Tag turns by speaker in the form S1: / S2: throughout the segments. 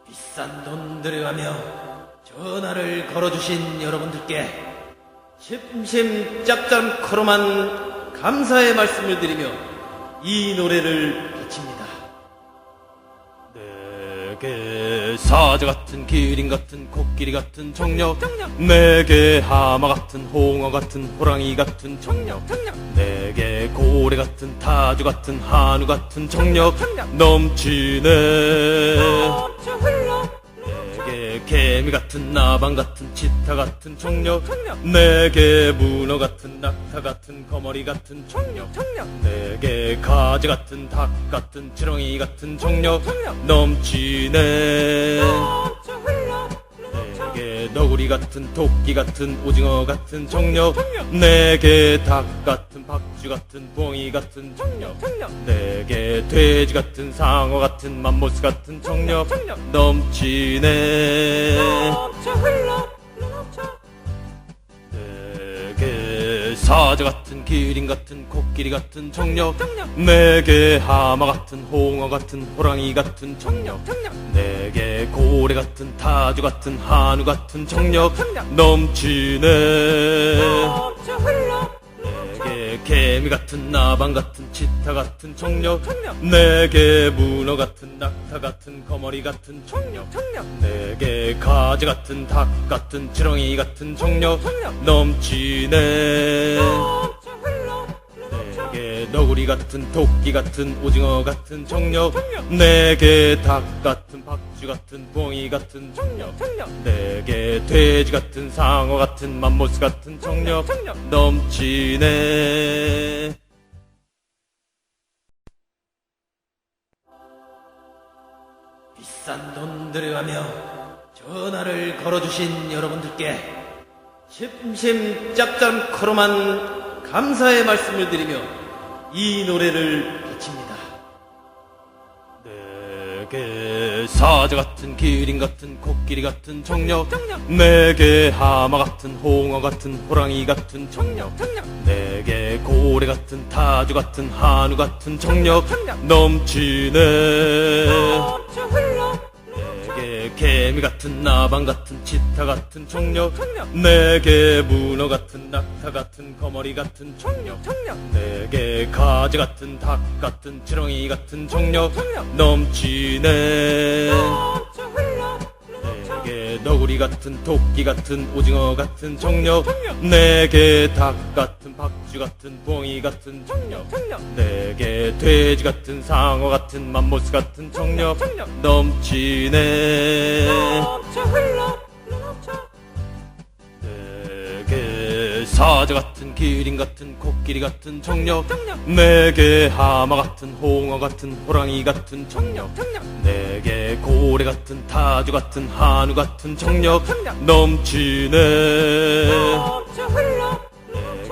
S1: 비싼 돈 들여가며 전화를 걸어주신 여러분들께 심심 짭짤코로만 감사의 말씀을 드리며 이 노래를 바칩니다. 내게 사자 같은 기린 같은 코끼리 같은 청력, 내게 하마 같은 홍어 같은 호랑이 같은 청력, 내게 고래 같은 타조 같은 한우 같은 청력 넘치네. 내게 개미 같은 나방 같은 치타 같은 청력, 내게 문어 같은 낙타 같은 거머리 같은 청력, 내게 가지 같은 닭 같은 지렁이 같은 청력 넘치네. 내게 너구리 같은 토끼 같은 오징어 같은 청력, 내게 닭 같은 박쥐 같은 부엉이 같은 청력, 내게 돼지 같은 상어 같은 맘모스 같은 청력 넘치네. 내게 사자 같은 기린 같은 코끼리 같은 청력, 내게 하마 같은 홍어 같은 호랑이 같은 청력, 내게 고래 같은 타조 같은 한우 같은 청력 넘치네. 내게 개미 같은 나방 같은 치타 같은 청력, 내게 문어 같은 낙타 같은 거머리 같은 청력, 내게 가지 같은 닭 같은 지렁이 같은 청력 넘치네. 내게 너구리 같은 토끼 같은 오징어 같은 청력, 내게 닭 같은 박쥐 같은 부엉이 같은 청력, 내게 돼지 같은 상어 같은 맘모스 같은 청력 넘치네. 비싼 돈 들여가며 전화를 걸어주신 여러분들께 심심 짭짤코로만 감사의 말씀을 드리며 이 노래를 바칩니다. 내게 사자 같은 기린 같은 코끼리 같은 청력, 내게 하마 같은 홍어 같은 호랑이 같은 청력, 내게 고래 같은 타조 같은 한우 같은 청력 넘치네. 내게 개미 같은 나방 같은 치타 같은 청력, 내게 문어 같은 낙타 같은 거머리 같은 청력, 내게 가지 같은 닭 같은 지렁이 같은 청력 넘치네. 내게 너구리 같은 토끼 같은 오징어 같은 청력, 내게 닭 같은 박쥐 같은 부엉이 같은 청력, 내게 돼지 같은 상어 같은 맘모스 같은 청력 넘치네. 내게 사자 같은 기린 같은 코끼리 같은 청력, 내게 하마 같은 홍어 같은 호랑이 같은 청력, 내게 고래 같은 타조 같은 한우 같은 청력 넘치네.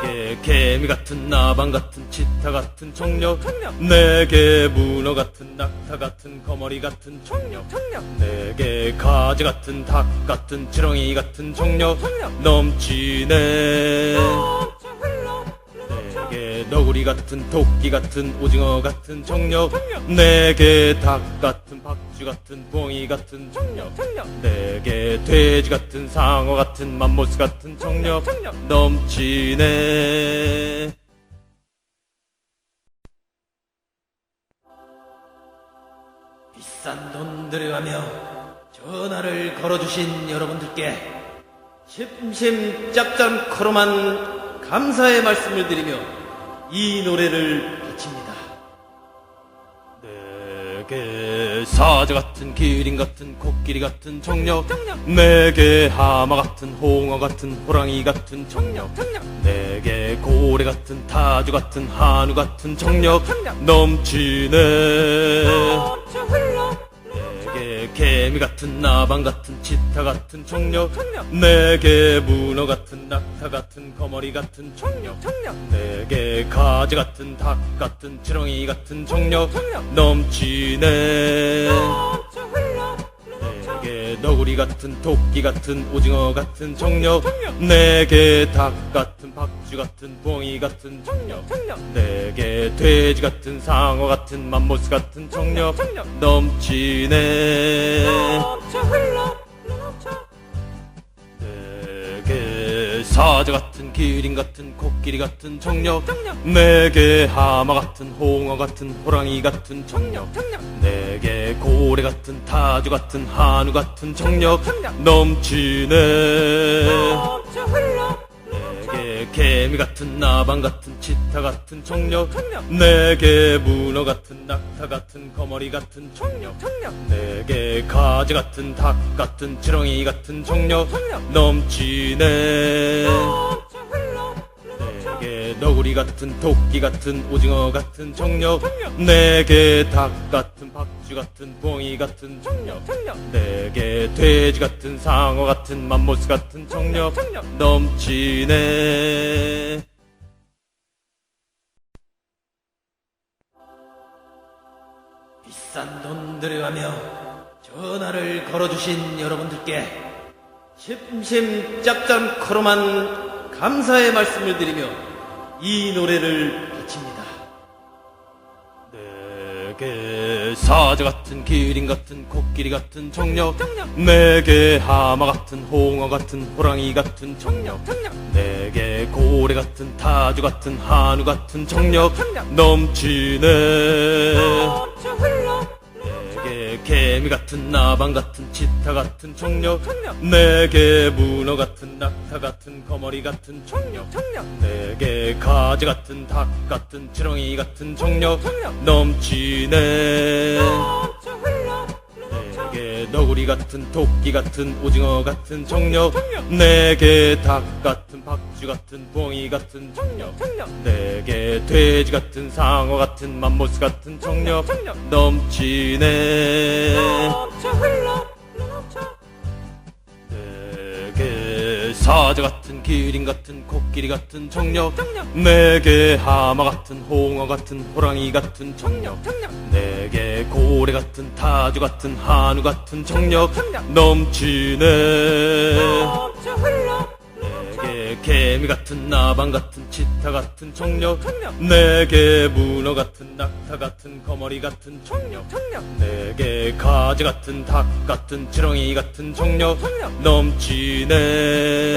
S1: 내게 개미 같은 나방 같은 치타 같은 청력, 내게 문어 같은 낙타 같은 거머리 같은 청력, 내게 가지 같은 닭 같은 지렁이 같은 청력 넘치네. 내게 너구리 같은 토끼 같은 오징어 같은 청력, 내게 닭 같은 박쥐 같은 부엉이 같은 청력, 내게 돼지 같은 상어 같은 맘모스 같은 청력 넘치네. 비싼 돈 들여가며 전화를 걸어주신 여러분들께 심심 짭짤코로만 감사의 말씀을 드리며 이 노래를 바칩니다. 내게 사자 같은 기린 같은 코끼리 같은 청력, 내게 하마 같은 홍어 같은 호랑이 같은 청력, 내게 고래 같은 타조 같은 한우 같은 청력 넘치네. 내게 개미 같은 나방 같은 치타 같은 청력, 내게 문어 같은 낙타 같은 거머리 같은 청력, 내게 가지 같은 닭 같은 지렁이 같은 청력 넘치네. 내게 너구리 같은 토끼 같은 오징어 같은 청력, 내게 닭 같은 박쥐 박쥐 같은 부엉이 같은 청력 내게 돼지 같은 상어 같은 맘모스 같은 청력 넘치네. 내게 사자 같은 기린 같은 코끼리 같은 청력 내게 하마 같은 홍어 같은 호랑이 같은 청력 내게 고래 같은 타조 같은 한우 같은 청력 넘치네. 내게 개미 같은 나방 같은 치타 같은 청력 내게 문어 같은 낙타 같은 거머리 같은 청력 내게 가지 같은 닭 같은 지렁이 같은 청력 넘치네. 내게 너구리 같은 토끼 같은 오징어 같은 청력 내게 닭 같은 박쥐 같은 부엉이 같은 청력 내게 돼지 같은 상어 같은 맘모스 같은 청력 넘치네. 비싼 돈 들여가며 전화를 걸어주신 여러분들께 심심짭짭커로만 감사의 말씀을 드리며 이 노래를 바칩니다. 내게 사자 같은 기린 같은 코끼리 같은 청력 내게 하마 같은 홍어 같은 호랑이 같은 청력 내게 고래 같은 타조 같은 한우 같은 청력 넘치네. 내게 개미 같은 나방 같은 치타 같은 청력 내게 문어 같은 낙타 같은 거머리 같은 청력 내게 가지 같은 닭 같은 지렁이 같은 청력 넘치네. 내게 너구리 같은 토끼 같은 오징어 같은 청력 내게 닭 같은 박쥐 같은 부엉이 같은 청력 내게 돼지 같은 상어 같은 맘모스 같은 청력 넘치네. 내게 사자 같은 기린 같은 코끼리 같은 청력 내게 하마 같은 홍어 같은 호랑이 같은 청력 내게 고래 같은 타조 같은 한우 같은 청력 넘치네. 내게 개미 같은 나방 같은 치타 같은 청력 내게 문어 같은 낙타 같은 거머리 같은 청력 내게 가지 같은 닭 같은 지렁이 같은 청력 넘치네.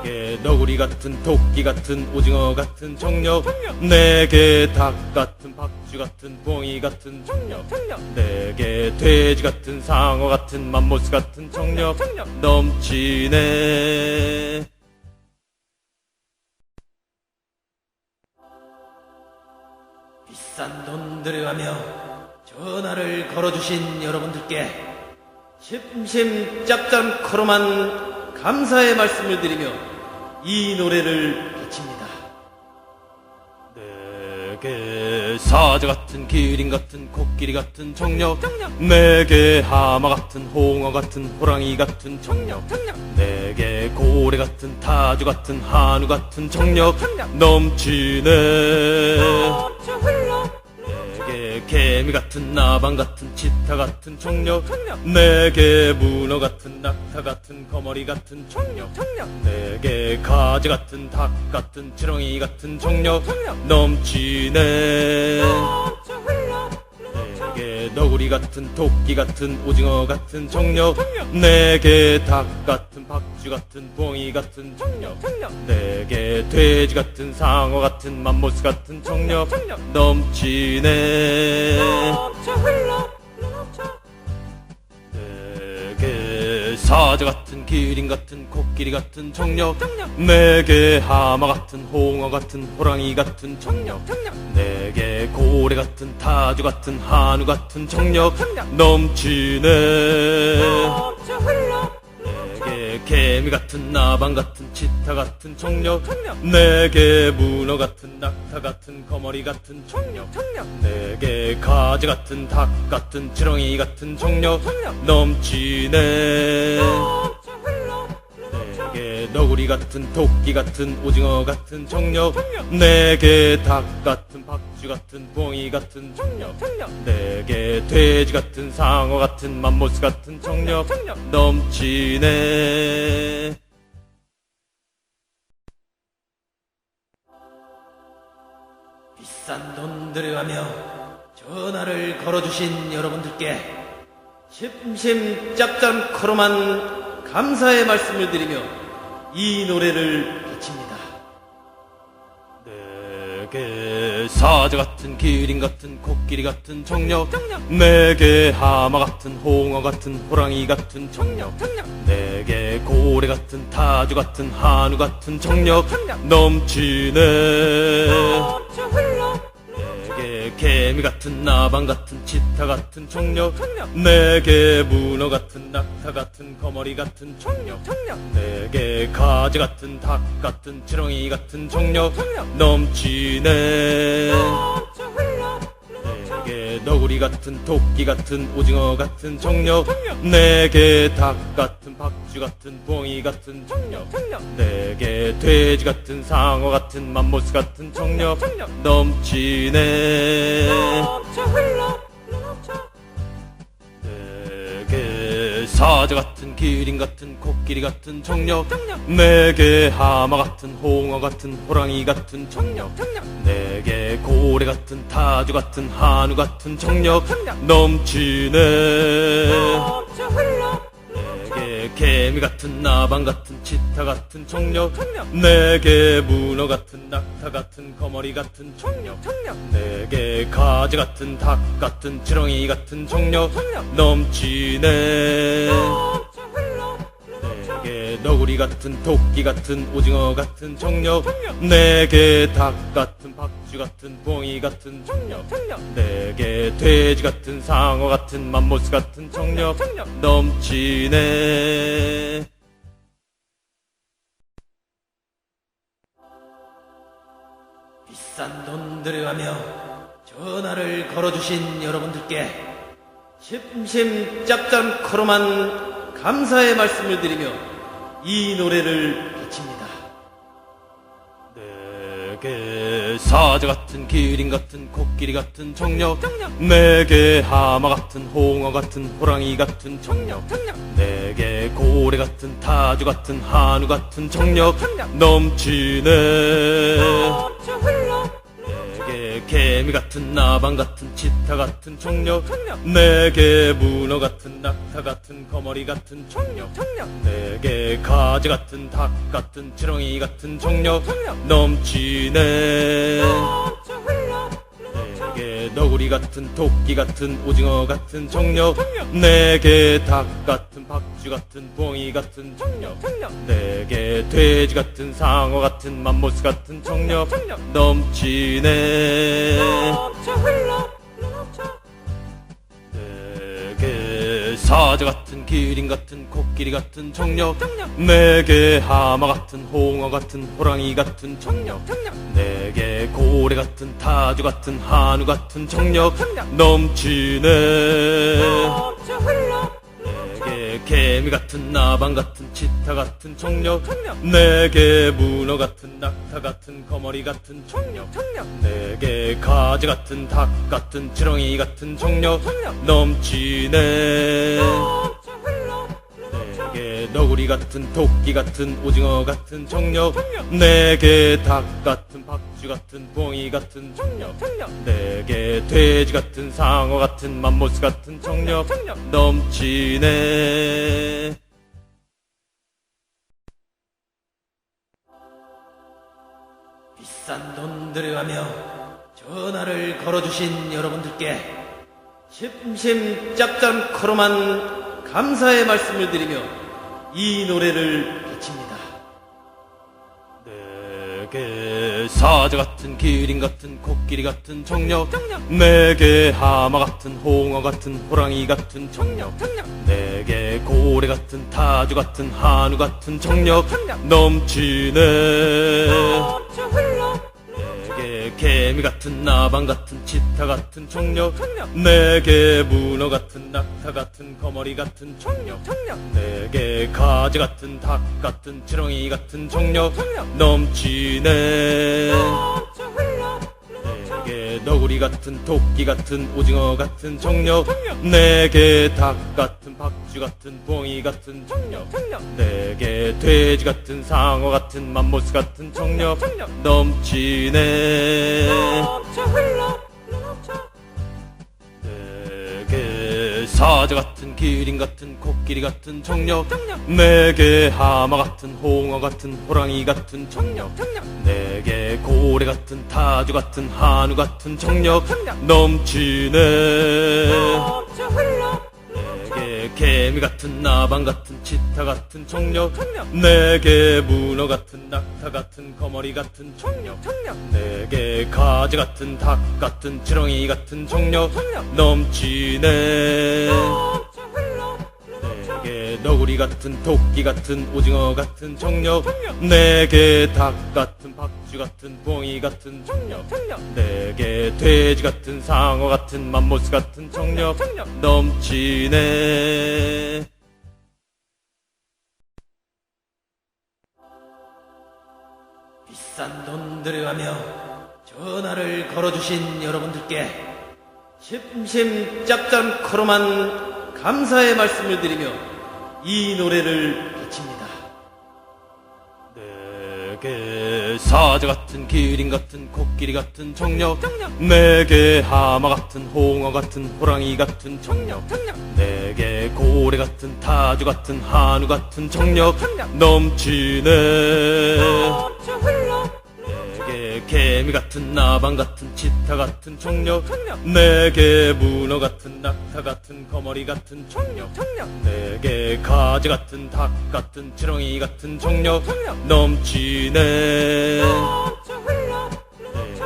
S1: 내게 너구리 같은 토끼 같은 오징어 같은 청력 내게 닭 같은 박쥐 같은 부엉이 같은 청력 내게 돼지 같은 상어 같은 맘모스 같은 청력 넘치네. 비싼 돈 들여가며 전화를 걸어주신 여러분들께 심심짭짭커로만 감사의 말씀을 드리며 이 노래를 바칩니다. 내게 사자 같은 기린 같은 코끼리 같은 청력 내게 하마 같은 홍어 같은 호랑이 같은 청력 내게 고래 같은 타조 같은 한우 같은 청력 넘치네. 내게 개미 같은 나방 같은 치타 같은 청력 내게 문어 같은 낙타 같은 거머리 같은 청력 내게 가지 같은 닭 같은 지렁이 같은 청력 넘치네. 내게 너구리 같은 토끼 같은 오징어 같은 청력 내게 닭 같은 박쥐 같은 부엉이 같은 청력 내게 돼지 같은 상어 같은 맘모스 같은 청력 넘치네. 내게 사자 같은 기린 같은 코끼리 같은 청력 내게 하마 같은 홍어 같은 호랑이 같은 청력 내게 고래 같은 타조 같은 한우 같은 청력 넘치네. 내게 개미 같은 나방 같은 치타 같은 청력 내게 문어 같은 낙타 같은 거머리 같은 청력 내게 가지 같은 닭 같은 지렁이 같은 청력 넘치네. 내게 너구리 같은 토끼 같은 오징어 같은 청력 내게 닭 같은 박쥐 같은 부엉이 같은 청력 내게 돼지 같은 상어 같은 맘모스 같은 청력 넘치네. 비싼 돈 들여가며 전화를 걸어주신 여러분들께 심심짭짭커로만 감사의 말씀을 드리며 이 노래를 바칩니다. 내게 사자 같은 기린 같은 코끼리 같은 청력, 내게 하마 같은 홍어 같은 호랑이 같은 청력, 내게 고래 같은 타조 같은 한우 같은 청력 넘치네. 내게 개미 같은 나방 같은 치타 같은 청력, 내게 문어 같은 낙타 같은 거머리 같은 청력, 내게 가지 같은 닭 같은 지렁이 같은 청력 넘치네. 내게 너구리 같은 토끼 같은 오징어 같은 청력, 내게 닭 같은 박쥐 같은 부엉이 같은 청력, 내게 돼지 같은 상어 같은 맘모스 같은 청력 넘치네. 내게 사자 같은 기린 같은 코끼리 같은 청력, 내게 하마 같은 홍어 같은 호랑이 같은 청력, 내게 고래 같은 타조 같은 한우 같은 청력 넘치네. 내게 개미 같은 나방 같은 치타 같은 청력, 내게 문어 같은 낙타 같은 거머리 같은 청력, 내게 가지 같은 닭 같은 지렁이 같은 청력 넘치네. 내게 너구리 같은 토끼 같은 오징어 같은 청력, 내게 닭 같은 박쥐 같은 부엉이 같은 청력, 내게 돼지 같은 상어 같은 맘모스 같은 청력 넘치네. 비싼 돈 들여가며 전화를 걸어주신 여러분들께 심심짭짭커로만 감사의 말씀을 드리며 이 노래를 바칩니다. 내게 사자 같은 기린 같은 코끼리 같은 청력, 내게 하마 같은 홍어 같은 호랑이 같은 청력, 내게 고래 같은 타조 같은 한우 같은 청력 넘치네. 내게 개미 같은 나방 같은 치타 같은 청력, 내게 문어 같은 낙타 같은 거머리 같은 청력, 내게 가지 같은 닭 같은 지렁이 같은 청력 넘치네. 내게 너구리 같은 토끼 같은 오징어 같은 청력, 내게 닭 같은 박쥐 같은 부엉이 같은 청력, 내게 돼지 같은 상어 같은 맘모스 같은 청력 넘치네. 내게 사자 같은 기린 같은 코끼리 같은 청력, 내게 하마 같은 홍어 같은 호랑이 같은 청력, 내게 고래 같은 타조 같은 한우 같은 청력 넘치네. 내게 개미 같은 나방 같은 치타 같은 청력, 내게 문어 같은 낙타 같은 거머리 같은 청력, 내게 가지 같은 닭 같은 지렁이 같은 청력 넘치네. 내게 너구리 같은 토끼 같은 오징어 같은 청력, 내게 닭 같은 박쥐 같은 부엉이 같은 청력, 내게 돼지 같은 상어 같은 맘모스 같은 청력 넘치네. 비싼 돈 들여가며 전화를 걸어주신 여러분들께 심심짭짭커로만 감사의 말씀을 드리며 이 노래를 바칩니다. 내게 사자 같은 기린 같은 코끼리 같은 청력, 내게 하마 같은 홍어 같은 호랑이 같은 청력, 내게 고래 같은 타조 같은 한우 같은 청력 넘치네. 내게 개미 같은 나방 같은 치타 같은 청력, 내게 문어 같은 낙타 같은 거머리 같은 청력, 내게 가지 같은 닭 같은 지렁이 같은 청력 넘치네. 내게 내게 너구리 같은 토끼 같은 오징어 같은 정력 내게 닭 같은 박쥐 같은 부엉이 같은 정력 내게 돼지 같은 상어 같은 맘모스 같은 정력 넘치네 내게 사자 같은 기린 같은 코끼리 같은 정력 내게 하마 같은 홍어 같은 호랑이 같은 정력 내게 고래 같은 타조 같은 한우 같은 정력 넘치네 내게 개미 같은 나방 같은 치타 같은 정력 내게 문어 같은 낙타 같은 거머리 같은 정력 내게 가지 같은 닭 같은 지렁이 같은 정력 넘치네 내게 너구리 같은 토끼 같은 오징어 같은 정력 내게 닭 같은 박쥐 같은 부엉이 같은 정력 내게 돼지 같은 상어 같은 맘모스 같은 정력 넘치네 비싼 돈 들여가며 전화를 걸어주신 여러분들께 심심짭짭커로만 감사의 말씀을 드리며 이 노래를 바칩니다. 내게 사자 같은 기린 같은 코끼리 같은 정력 내게 하마 같은 홍어 같은 호랑이 같은 정력 내게 고래 같은 타조 같은 한우 같은 정력 넘치네 내게 개미 같은 나방 같은 치타 같은 정력 내게 문어 같은 낙타 같은 거머리 같은 정력 내게 가지 같은 닭 같은 지렁이 같은 정력 넘치네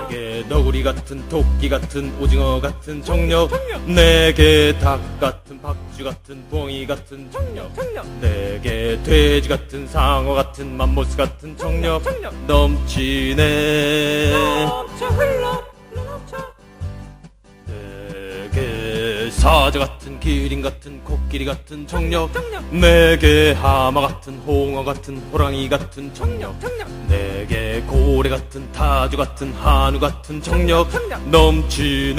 S1: 내게 너구리 같은 토끼 같은 오징어 같은 정력 내게 닭 같은 박쥐 같은 부엉이 같은 정력 내게 돼지 같은 상어 같은 맘모스 같은 정력 넘치네 내게 사자 같은 기린 같은 코끼리 같은 정력 내게 하마 같은 홍어 같은 호랑이 같은 정력 내게 고래 같은 타조 같은 한우 같은 정력 넘치네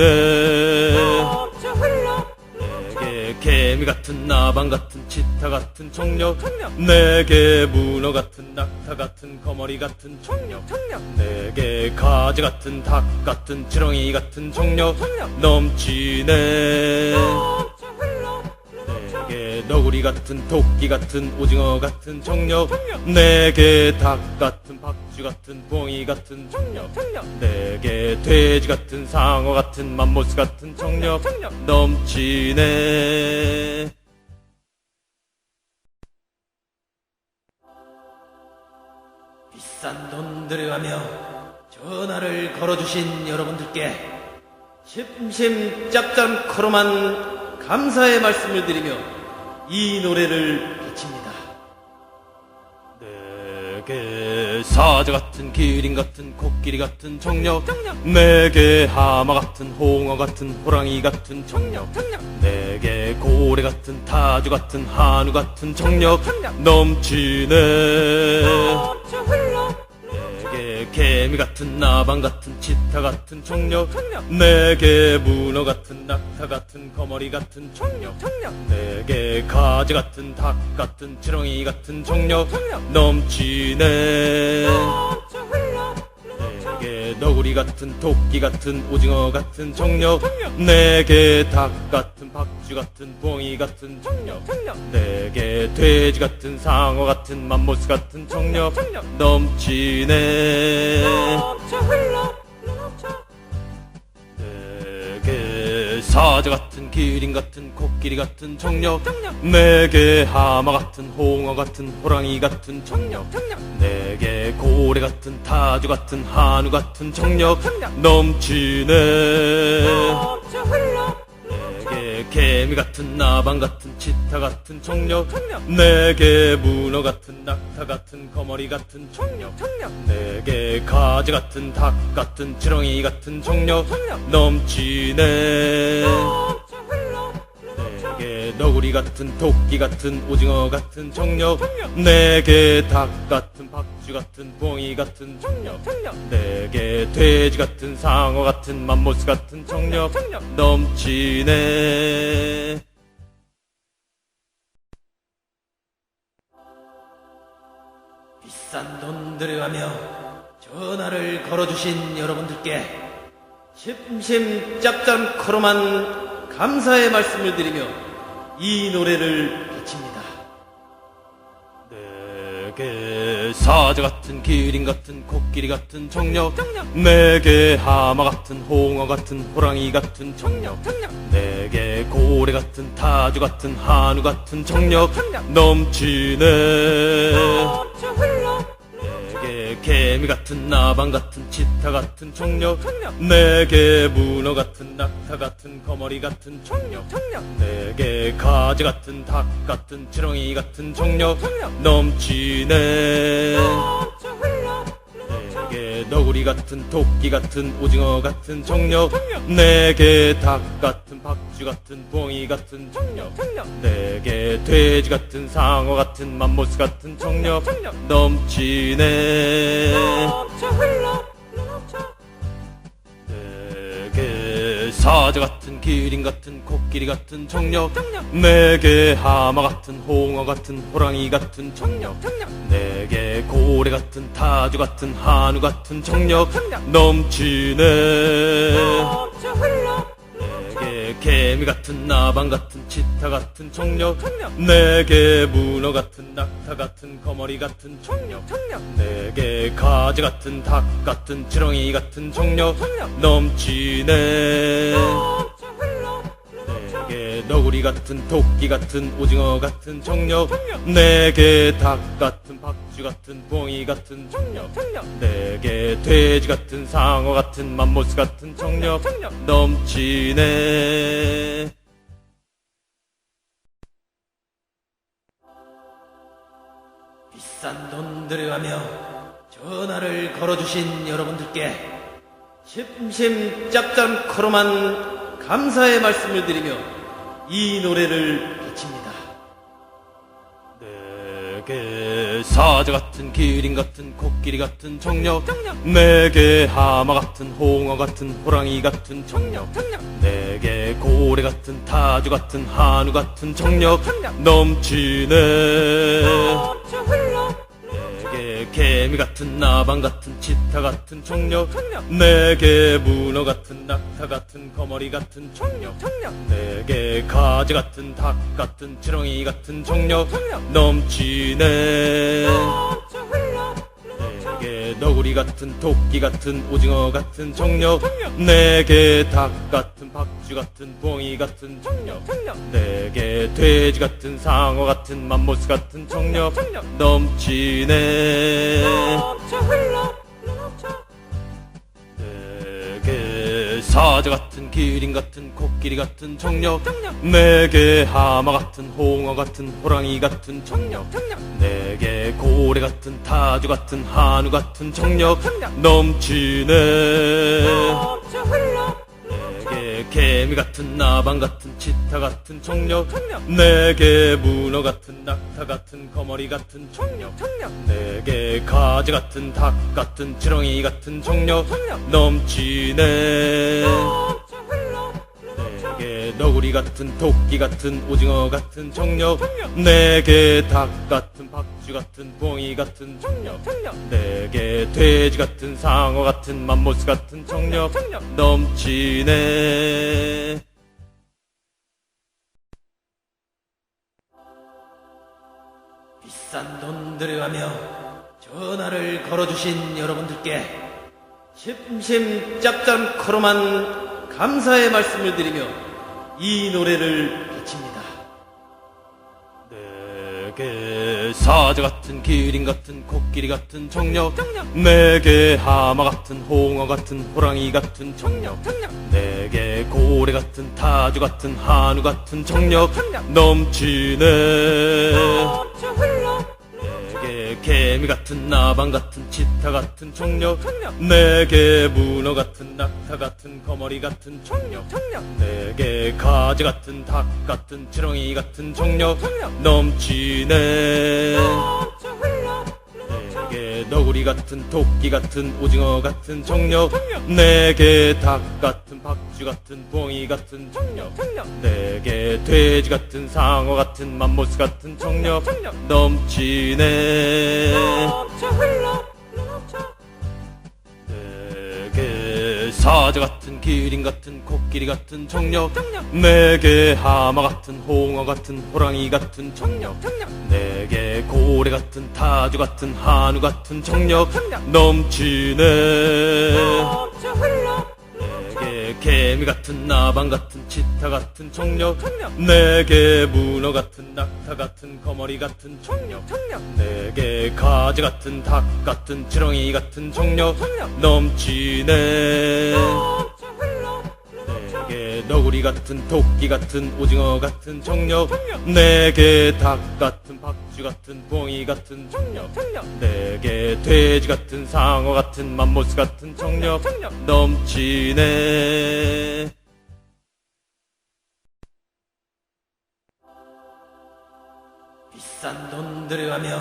S1: 내게 개미 같은 나방 같은 치타 같은 정력 내게 문어 같은 낙타 같은 거머리 같은 정력 내게 가지 같은 닭 같은 지렁이 같은 정력 넘치네 내게 너구리 같은 토끼 같은 오징어 같은 정력 내게 닭 같은 박쥐 같은 부엉이 같은 정력 내게 돼지 같은 상어 같은 맘모스 같은 정력 넘치네 비싼 돈 들여가며 전화를 걸어주신 여러분들께 심심짭짭커로만 감사의 말씀을 드리며 이 노래를 바칩니다. 내게 사자 같은 기린 같은 코끼리 같은 정력 내게 하마 같은 홍어 같은 호랑이 같은 정력 내게 고래 같은 타조 같은 한우 같은 정력 넘치네 내게 개미 같은 나방 같은 치타 같은 정력 내게 문어 같은 낙타 같은 거머리 같은 정력 내게 가지 같은 닭 같은 지렁이 같은 정력 넘치네 내게 너구리 같은 토끼 같은 오징어 같은 정력 내게 닭 같은 박쥐 같은 부엉이 같은 정력 내게 돼지 같은 상어 같은 맘모스 같은 정력 넘치네 내게 사자 같은 기린 같은 코끼리 같은 정력 내게 하마 같은 홍어 같은 호랑이 같은 정력 내게 고래 같은 타조 같은 한우 같은 정력 넘치네 내게 개미 같은 나방 같은 치타 같은 정력 내게 문어 같은 낙타 같은 거머리 같은 정력 내게 가지 같은 닭 같은 지렁이 같은 정력 넘치네 내게 너구리 같은 토끼 같은 오징어 같은 정력 내게 닭 같은 박쥐 박쥐 같은 부엉이 같은 청력 내게 돼지 같은 상어 같은 맘모스 같은 청력 넘치네. 비싼 돈 들여가며 전화를 걸어주신 여러분들께 심심 짭짤코로만 감사의 말씀을 드리며 이 노래를 바칩니다. 내게 사자 같은 기린 같은 코끼리 같은 청력 내게 하마 같은 홍어 같은 호랑이 같은 청력 내게 고래 같은 타조 같은 한우 같은 청력 넘치네. 내게 개미 같은 나방 같은 치타 같은 청력 내게 문어 같은 낙타 같은 거머리 같은 청력 내게 가지 같은 닭 같은 지렁이 같은 청력 넘치네. 내게 너구리 같은 토끼 같은 오징어 같은 청력 내게 닭 같은 박쥐 같은 부엉이 같은 청력 내게 돼지 같은 상어 같은 맘모스 같은 청력 넘치네. 내게 사자 같은 기린 같은 코끼리 같은 청력 내게 하마 같은 홍어 같은 호랑이 같은 청력 내게 고래 같은 타조 같은 한우 같은 청력 넘치네. 내게 개미 같은 나방 같은 치타 같은 청력 내게 문어 같은 낙타 같은 거머리 같은 청력 내게 가지 같은 닭 같은 지렁이 같은 청력 넘치네. 내게 너구리 같은 토끼 같은 오징어 같은 청력 내게 닭 같은 박쥐 같은 부엉이 같은 청력 내게 돼지 같은 상어 같은 맘모스 같은 청력 넘치네. 비싼 돈 들여가며 전화를 걸어주신 여러분들께 심심 짭짤코로만 감사의 말씀을 드리며 이 노래를 바칩니다. 내게 사자 같은 기린 같은 코끼리 같은 청력 내게 하마 같은 홍어 같은 호랑이 같은 청력 내게 고래 같은 타조 같은 한우 같은 청력 넘치네. 내게 개미 같은 나방 같은 치타 같은 청력 내게 문어 같은 낙타 같은 거머리 같은 청력 내게 가지 같은 닭 같은 지렁이 같은 청력 넘치네. 내게 너구리 같은 토끼 같은 오징어 같은 청력 내게 닭 같은 박쥐 같은 부엉이 같은 청력 내게 돼지 같은 상어 같은 맘모스 같은 청력 넘치네. 내게 사자 같은 기린 같은 코끼리 같은 청력 내게 하마 같은 홍어 같은 호랑이 같은 청력 내게 고래 같은 타조 같은 한우 같은 청력 넘치네. 내게 개미 같은 나방 같은 치타 같은 청력 내게 문어 같은 낙타 같은 거머리 같은 청력 내게 가지 같은 닭 같은 지렁이 같은 청력 넘치네. 내게 너구리 같은 토끼 같은 오징어 같은 청력 내게 닭 같은 박쥐 같은 부엉이 같은 청력 내게 돼지 같은 상어 같은 맘모스 같은 청력 넘치네. 비싼 돈 들여가며 전화를 걸어주신 여러분들께 심심 짭짤코로만 감사의 말씀을 드리며 이 노래를 바칩니다. 내게 사자 같은 기린 같은 코끼리 같은 청력 내게 하마 같은 홍어 같은 호랑이 같은 청력 내게 고래 같은 타조 같은 한우 같은 청력 넘치네. 내게 개미 같은 나방 같은 치타 같은 청력 내게 문어 같은 낙타 같은 거머리 같은 청력 내게 가지 같은 닭 같은 지렁이 같은 청력 넘치네. 내게 너구리 같은 토끼 같은 오징어 같은 청력 내게 닭 같은 박쥐 같은 부엉이 같은 청력 내게 돼지 같은 상어 같은 맘모스 같은 청력 넘치네 내게 사자 같은 기린 같은 코끼리 같은 청력 내게 하마 같은 홍어 같은 호랑이 같은 청력 내게 고래 같은 타조 같은 한우 같은 청력 넘치네 내게 개미 같은 나방 같은 치타 같은 청력 내게 문어 같은 낙타 같은 거머리 같은 청력 내게 가지 같은 닭 같은 지렁이 같은 청력 넘치네 내게 너구리 같은 토끼 같은 오징어 같은 청력 내게 닭 같은 박쥐 같은 부엉이 같은 청력 내게 돼지 같은 상어 같은 맘모스 같은 청력 넘치네 비싼 돈 들여가며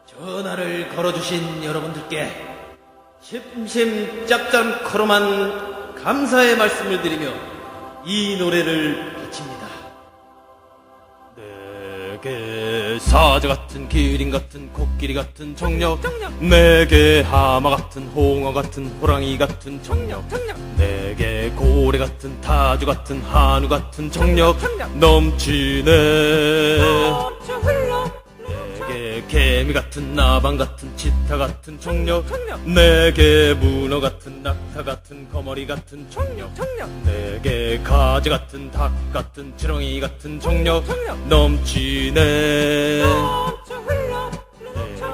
S1: 전화를 걸어주신 여러분들께 심심 짭짤코로만 감사의 말씀을 드리며 이 노래를 바칩니다. 내게 사자 같은 기린 같은 코끼리 같은 청력 내게 하마 같은 홍어 같은 호랑이 같은 청력 내게 고래 같은 타조 같은 한우 같은 청력 넘치네 내게 개미 같은 나방 같은 치타 같은 청력 내게 문어 같은 낙타 같은 거머리 같은 청력 내게 가지 같은 닭 같은 지렁이 같은 청력 넘치네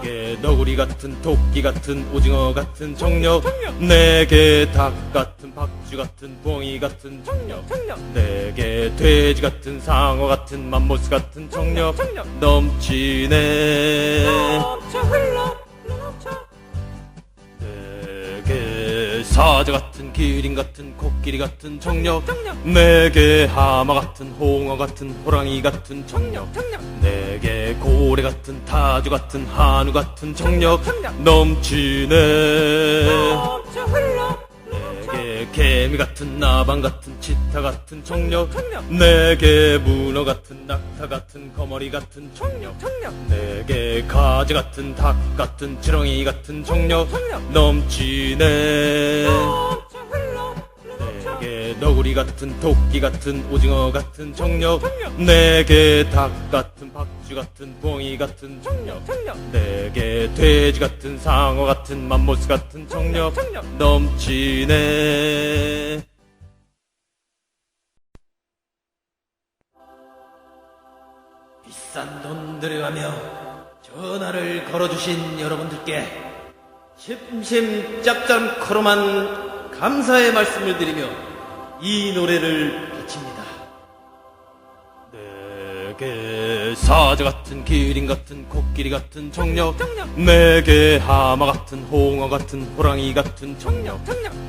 S1: 내게 너구리 같은 토끼 같은 오징어 같은 청력 내게 닭 같은 박쥐 같은 부엉이 같은 청력 내게 돼지 같은 상어 같은 맘모스 같은 청력 넘치네 내게 사자 같은 기린 같은 코끼리 같은 청력 내게 하마 같은 홍어 같은 호랑이 같은 청력 내게 고래 같은 타조 같은 한우 같은 청력 넘치네 내게 개미 같은 나방 같은 치타 같은 청력 내게 문어 같은 낙타 같은 거머리 같은 청력 내게 가지 같은 닭 같은 지렁이 같은 청력 넘치네 내게 너구리 같은 토끼 같은 오징어 같은 청력 내게 닭 같은 박쥐 같은 부엉이 같은 청력 내게 돼지 같은 상어 같은 맘모스 같은 청력 넘치네 비싼 돈 들여가며 전화를 걸어주신 여러분들께 심심 짭짤코로만 감사의 말씀을 드리며 이 노래를 바칩니다. 내게 사자 같은 기린 같은 코끼리 같은 청력 내게 하마 같은 홍어 같은 호랑이 같은 청력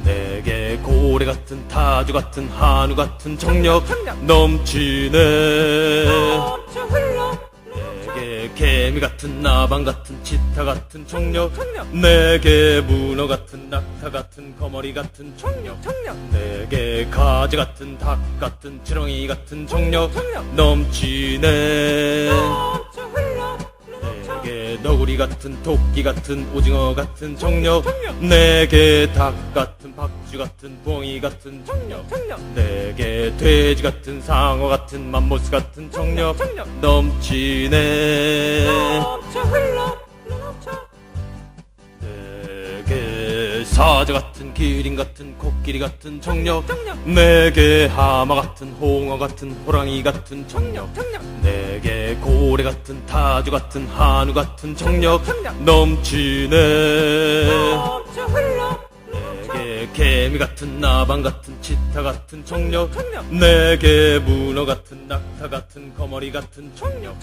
S1: 내게 고래 같은 타조 같은 한우 같은 청력 넘치네 내게 개미 같은 나방 같은 치타 같은 청력 내게 문어 같은 낙타 같은 거머리 같은 청력 내게 가지 같은 닭 같은 지렁이 같은 청력 넘치네 내게 너구리 같은 토끼 같은 오징어 같은 청력 내게 닭 같은 박쥐 같은 부엉이 같은 청력 내게 돼지 같은 상어 같은 맘모스 같은 청력 넘치네 내게 사자 같은 기린 같은 코끼리 같은 청력 내게 하마 같은 홍어 같은 호랑이 같은 청력 내게 고래 같은 타조 같은 한우 같은 청력 넘치네 내게 개미 같은 나방 같은 치타 같은 청력 내게 문어 같은 낙타 같은 거머리 같은 청력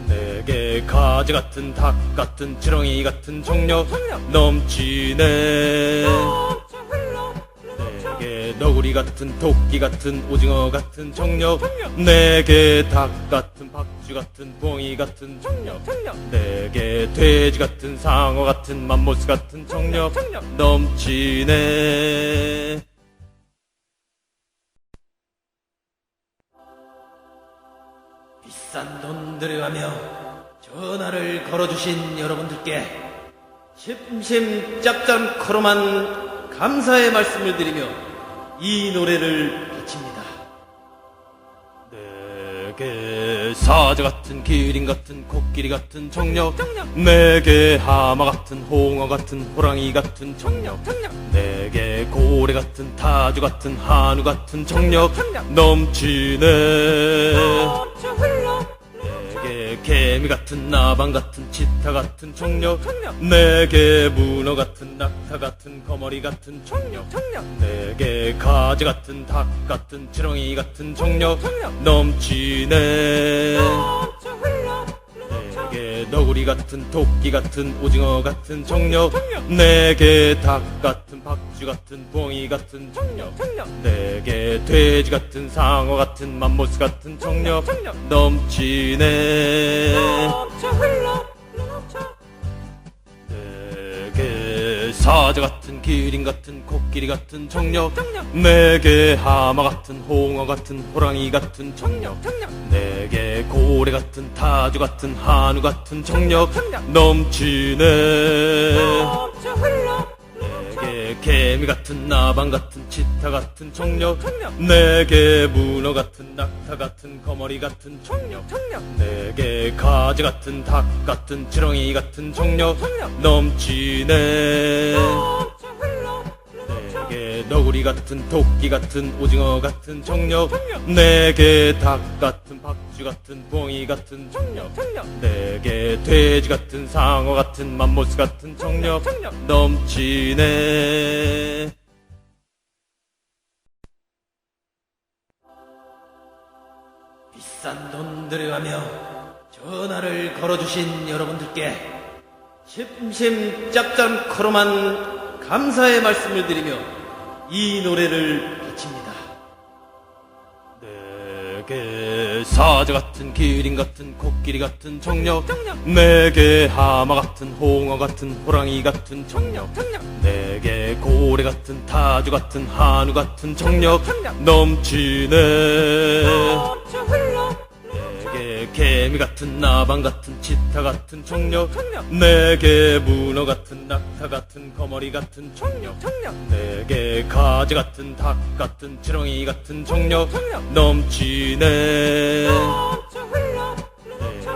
S1: 내게 가지 같은 닭 같은 지렁이 같은 청력 넘치네 내게 너구리 같은 토끼 같은 오징어 같은 청력 내게 닭 같은 박쥐 박쥐 같은 부엉이 같은 청력 내게 돼지 같은 상어 같은 맘모스 같은 청력 넘치네. 비싼 돈 들여가며 전화를 걸어주신 여러분들께 심심 짭짤코로만 감사의 말씀을 드리며 이 노래를 바칩니다. 내게 사자 같은 기린 같은 코끼리 같은 청력 내게 하마 같은 홍어 같은 호랑이 같은 청력 내게 고래 같은 타조 같은 한우 같은 청력 넘치네. 내게 개미 같은 나방 같은 치타 같은 청력 내게 문어 같은 낙타 같은 거머리 같은 청력 내게 가지 같은 닭 같은 지렁이 같은 청력 넘치네. 내게 너구리 같은 토끼 같은 오징어 같은 청력 내게 닭 같은 박쥐 같은 부엉이 같은 청력 내게 돼지 같은 상어 같은 맘모스 같은 청력 넘치네. 내게 사자 같은 기린 같은 코끼리 같은 청력 내게 하마 같은 홍어 같은 호랑이 같은 청력 내게 고래 같은 타조 같은 한우 같은 청력 넘치네. 내게 개미 같은 나방 같은 치타 같은 청력 내게 문어 같은 낙타 같은 거머리 같은 청력 내게 가지 같은 닭 같은 지렁이 같은 청력 넘치네. 내게 너구리 같은 토끼 같은 오징어 같은 청력 내게 닭 같은 박쥐 같은 부엉이 같은 청력 내게 돼지 같은 상어 같은 맘모스 같은 청력 넘치네. 비싼 돈 들여가며 전화를 걸어주신 여러분들께 심심 짭짤코로만 감사의 말씀을 드리며 이 노래를 바칩니다. 내게 사자 같은 기린 같은 코끼리 같은 청력 내게 하마 같은 홍어 같은 호랑이 같은 청력 내게 고래 같은 타조 같은 한우 같은 청력 넘치네. 내게 개미 같은 나방 같은 치타 같은 청력 내게 문어 같은 낙타 같은 거머리 같은 청력 내게 가지 같은 닭 같은 지렁이 같은 청력 넘치네.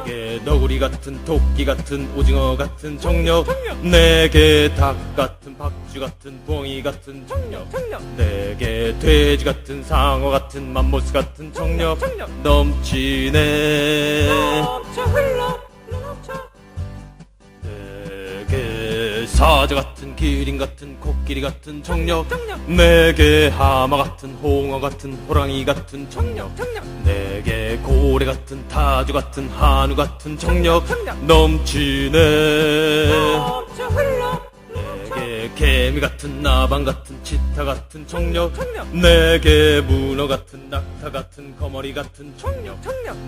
S1: 내게 너구리 같은 토끼 같은 오징어 같은 청력 내게 닭 같은 박쥐 같은 부엉이 같은 청력 내게 돼지 같은 상어 같은 맘모스 같은 청력 넘치네. 내게 사자 같은 기린 같은 코끼리 같은 청력 내게 하마 같은 홍어 같은 호랑이 같은 청력 내게 고래 같은 타조 같은 한우 같은 청력 넘치네. 내게 개미 같은 나방 같은 치타 같은 청력 내게 문어 같은 낙타 같은 거머리 같은 청력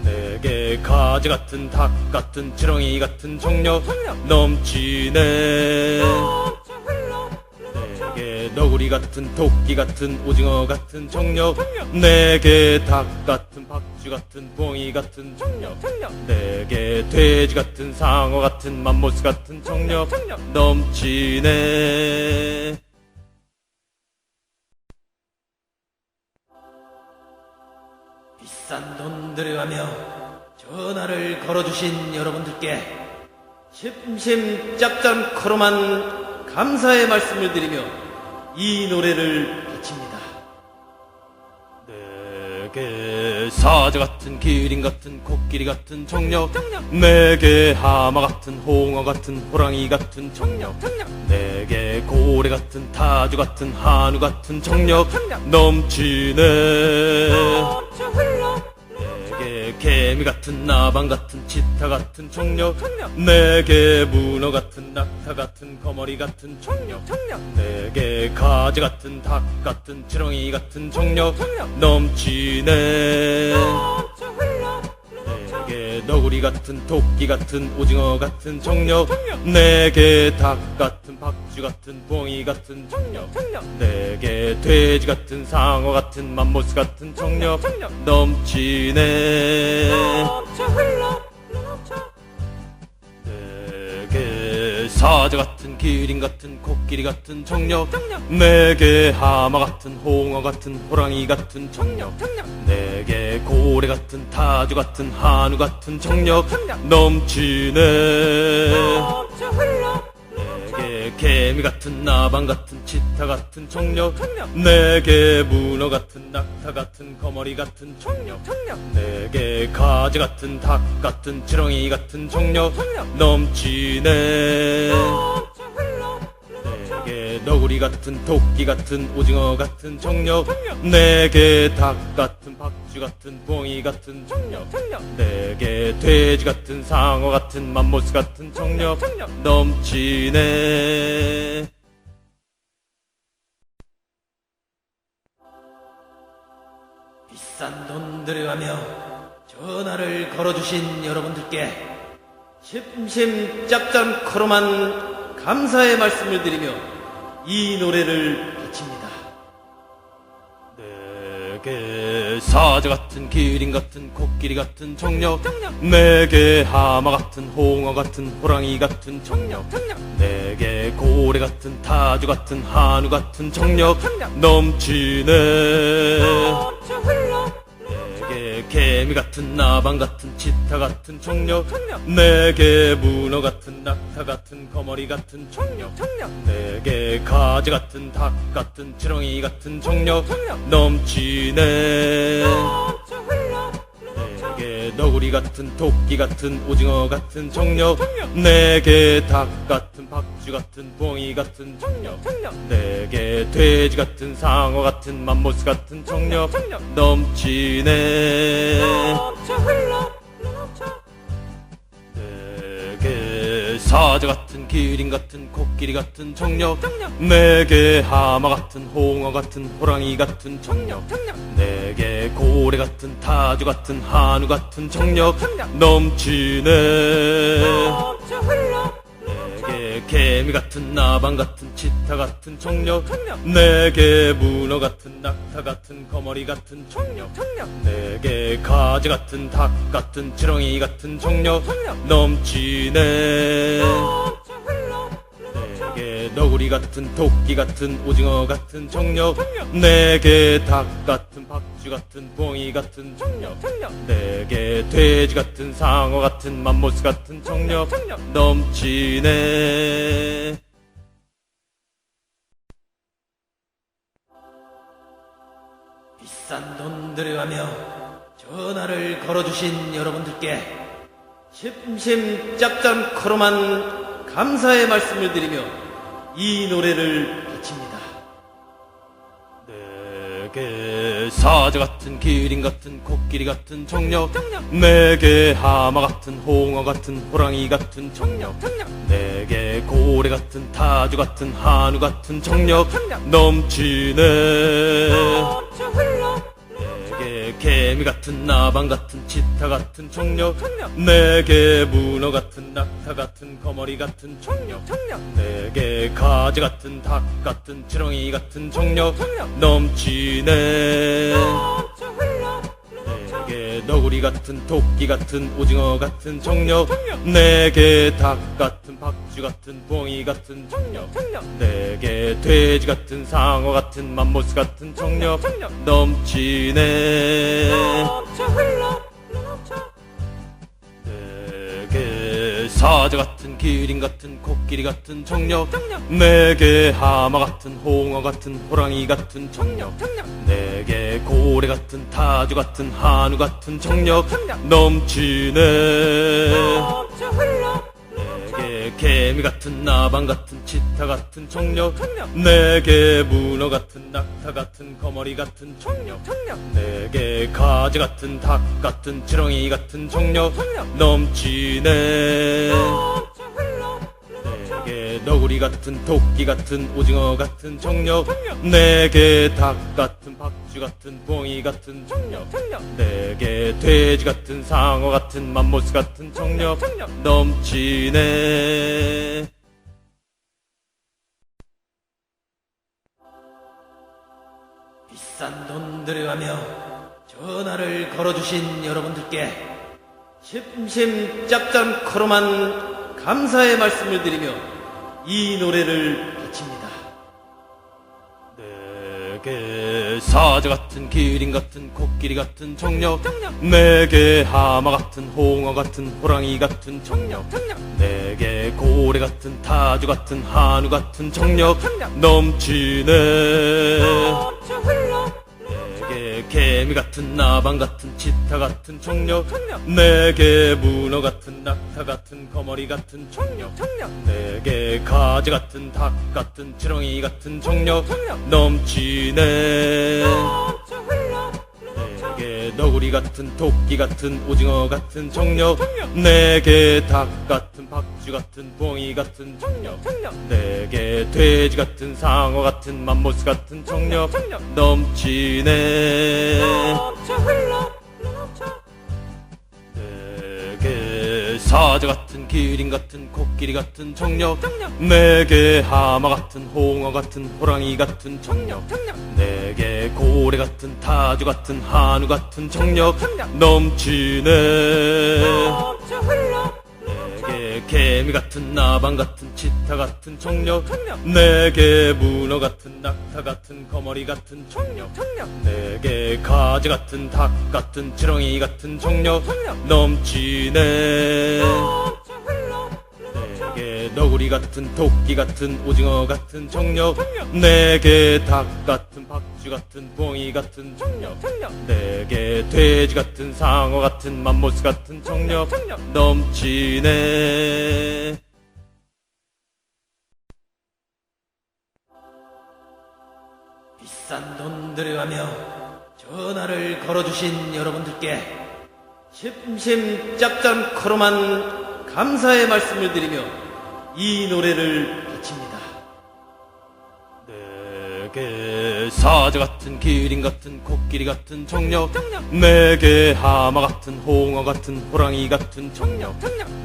S1: 내게 가지 같은 닭 같은 지렁이 같은 청력 넘치네. 내게 너구리 같은 토끼 같은 오징어 같은 청력 내게 닭 같은 박쥐 같은 부엉이 같은 청력 내게 돼지 같은 상어 같은 맘모스 같은 청력 넘치네. 비싼 돈 들여가며 전화를 걸어주신 여러분들께 심심 짭짤코로만 감사의 말씀을 드리며 이 노래를 바칩니다. 내게 사자 같은 기린 같은 코끼리 같은 청력 내게 하마 같은 홍어 같은 호랑이 같은 청력 내게 고래 같은 타조 같은 한우 같은 청력 넘치네. 내게 개미 같은 나방 같은 치타 같은 청력 내게 문어 같은 낙타 같은 거머리 같은 청력 내게 가지 같은 닭 같은 지렁이 같은 청력 넘치네. 내게 너구리 같은 토끼 같은 오징어 같은 청력 내게 닭 같은 박쥐 같은 부엉이 같은 청력 내게 돼지 같은 상어 같은 맘모스 같은 청력 넘치네 내게 사자 같은 기린 같은 코끼리 같은 청력 내게 하마 같은 홍어 같은 호랑이 같은 청력 내게 고래 같은 타조 같은 한우 같은 청력 넘치네 내게 개미 같은 나방 같은 치타 같은 청력 내게 문어 같은 낙타 같은 거머리 같은 청력 내게 가지 같은 닭 같은 지렁이 같은 청력 넘치네 내게 너구리 같은 토끼 같은 오징어 같은 청력 내게 닭 같은 박쥐 같은 부엉이 같은 청력 내게 돼지 같은 상어 같은 맘모스 같은 청력 넘치네 비싼 돈 들여가며 전화를 걸어주신 여러분들께 심심 짭짤코로만 감사의 말씀을 드리며 이 노래를 바칩니다. 내게 사자 같은 기린 같은 코끼리 같은 청력 내게 하마 같은 홍어 같은 호랑이 같은 청력 내게 고래 같은 타조 같은 한우 같은 청력 넘치네 내게 개미 같은 나방 같은 치타 같은 청력 내게 문어 같은 낙타 같은 거머리 같은 청력 내게 가지 같은 닭 같은 지렁이 같은 청력 넘치네 내게 너구리 같은 토끼 같은 오징어 같은 청력 내게 닭 같은 박쥐 같은 부엉이 같은 청력 내게 돼지 같은 상어 같은 맘모스 같은 청력 넘치네 내게 사자 같은 기린 같은 코끼리 같은 청력 내게 하마 같은 홍어 같은 호랑이 같은 청력 내게 고래 같은 타조 같은 한우 같은 청력 넘치네 내게 개미 같은 나방 같은 치타 같은 청력 내게 문어 같은 낙타 같은 거머리 같은 청력 내게 가지 같은 닭 같은 지렁이 같은 청력 넘치네 내게 너구리 같은 토끼 같은 오징어 같은 청력 내게 닭 같은 박쥐 같은 부엉이 같은 청력 내게 돼지 같은 상어 같은 맘모스 같은 청력 넘치네 비싼 돈 들여가며 전화를 걸어주신 여러분들께 심심 짭짤코로만 감사의 말씀을 드리며 이 노래를 바칩니다. 내게 사자 같은 기린 같은 코끼리 같은 청력 내게 하마 같은 홍어 같은 호랑이 같은 청력 내게 고래 같은 타조 같은 한우 같은 청력 넘치네 내게 개미 같은 나방 같은 치타 같은 청력 내게 문어 같은 낙타 같은 거머리 같은 청력 내게 가지 같은 닭 같은 지렁이 같은 청력 넘치네 내게 너구리 같은 토끼 같은 오징어 같은 청력 내게 닭 같은 박쥐 같은 부엉이 같은 청력 내게 돼지 같은 상어 같은 맘모스 같은 청력 넘치네 내게 사자 같은 기린 같은 코끼리 같은 청력 내게 하마 같은 홍어 같은 호랑이 같은 청력 내게 고래 같은 타조 같은 한우 같은 청력 넘치네 내게 개미 같은 나방 같은 치타 같은 청력 내게 문어 같은 낙타 같은 거머리 같은 청력 내게 가지 같은 닭 같은 지렁이 같은 청력 넘치네 내게 너구리 같은 토끼 같은 오징어 같은 청력 내게 닭 같은 박쥐 같은 부엉이 같은 청력 내게 돼지 같은 상어 같은 맘모스 같은 청력 넘치네. 비싼 돈 들여가며 전화를 걸어주신 여러분들께 심심짭짭커로만 감사의 말씀을 드리며 이 노래를 바칩니다. 내게 사자 같은 기린 같은 코끼리 같은 청력 내게 하마 같은 홍어 같은 호랑이 같은 청력 내게 고래 같은 타조 같은 한우 같은 청력 넘치네. 내게 개미 같은 나방 같은 치타 같은 청력 내게 문어 같은 낙타 같은 거머리 같은 청력 내게 가지 같은 닭 같은 지렁이 같은 청력 넘치네. 내게 너구리 같은 토끼 같은 오징어 같은 청력 내게 닭 같은 박쥐 같은 부엉이 같은 청력 내게 돼지 같은 상어 같은 맘모스 같은 청력 넘치네. 내게 사자 같은 기린 같은 코끼리 같은 청력 내게 하마 같은 홍어 같은 호랑이 같은 청력 내게 고래 같은 타조 같은 한우 같은 청력 넘치네. 내게 개미 같은 나방 같은 치타 같은 청력 내게 문어 같은 낙타 같은 거머리 같은 청력 내게 가지 같은 닭 같은 지렁이 같은 청력 넘치네. 내게 너구리 같은 토끼 같은 오징어 같은 청력 내게 닭 같은 박쥐 같은 부엉이 같은 청력 내게 돼지 같은 상어 같은 맘모스 같은 청력 넘치네. 비싼 돈 들여가며 전화를 걸어주신 여러분들께 심심짭짭커로만 감사의 말씀을 드리며 이 노래를 바칩니다. 내게 사자 같은 기린 같은 코끼리 같은 청력 내게 하마 같은 홍어 같은 호랑이 같은 청력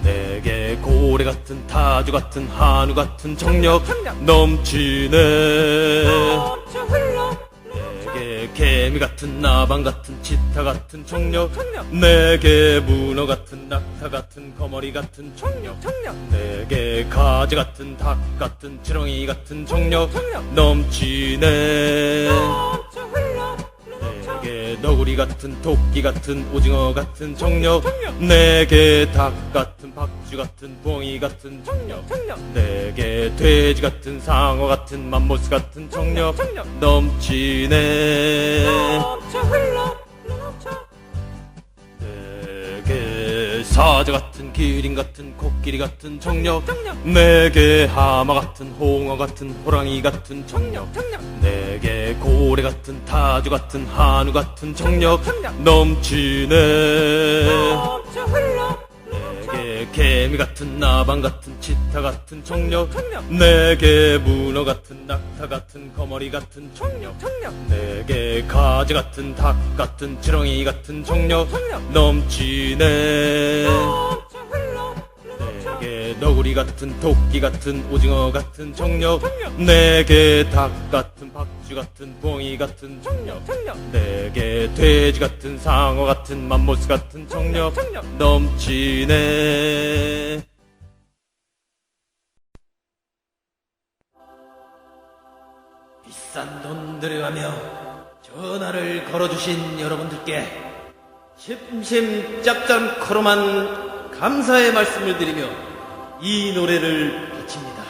S1: 내게 고래 같은 타조 같은 한우 같은 청력 넘치네. 내게 개미 같은 나방 같은 치타 같은 청력 내게 문어 같은 낙타 같은 거머리 같은 청력 내게 가지 같은 닭 같은 지렁이 같은 청력 넘치네. 내게 너구리 같은 토끼 같은 오징어 같은 청력 내게 닭 같은 박쥐 같은 부엉이 같은 청력 내게 돼지 같은 상어 같은 맘모스 같은 청력 넘치네. 내게 사자 같은 기린 같은 코끼리 같은 청력 내게 하마 같은 홍어 같은 호랑이 같은 청력 내게 고래 같은 타조 같은 한우 같은 청력 넘치네. 내게 개미 같은 나방 같은 치타 같은 청력 내게 문어 같은 낙타 같은 거머리 같은 청력 내게 가지 같은 닭 같은 지렁이 같은 청력 넘치네. 내게 너구리 같은 토끼 같은 오징어 같은 청력 내게 닭 같은 박쥐 같은 부엉이 같은 청력 내게 돼지 같은 상어 같은 맘모스 같은 청력 넘치네. 비싼 돈 들여가며 전화를 걸어주신 여러분들께 심심짭짭커로만 감사의 말씀을 드리며 이 노래를 바칩니다.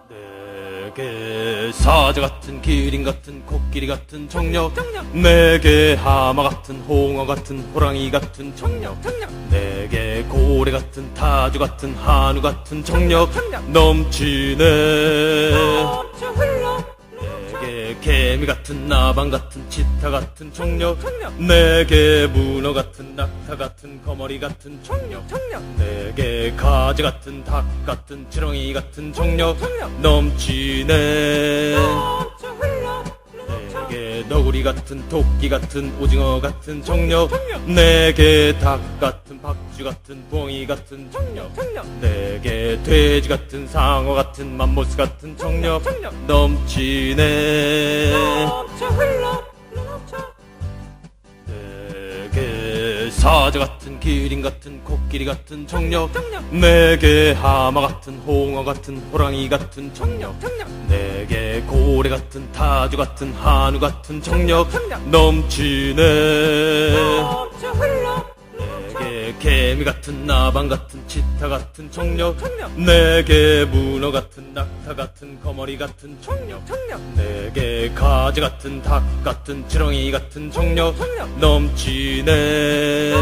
S1: 내게 사자 같은 기린 같은 코끼리 같은 청력 내게 하마 같은 홍어 같은 호랑이 같은 청력 내게 고래 같은 타조 같은 한우 같은 청력 넘치네. 내게 개미 같은 나방 같은 치타 같은 청력 내게 문어 같은 낙타 같은 거머리 같은 청력 내게 가지 같은 닭 같은 지렁이 같은 청력 넘치네 내게 너구리 같은 토끼 같은 오징어 같은 청력 내게 닭 같은 박쥐 같은 부엉이 같은 청력 내게 돼지 같은 상어 같은 맘모스 같은 청력 넘치네 내게 사자 같은 기린 같은 코끼리 같은 청력 내게 하마 같은 홍어 같은 호랑이 같은 청력 내게 고래 같은 타조 같은 한우 같은 청력 넘치네 내게 개미 같은 나방 같은 치타 같은 청력 내게 문어 같은 낙타 같은 거머리 같은 청력 내게 가지 같은 닭 같은 지렁이 같은 청력 넘치네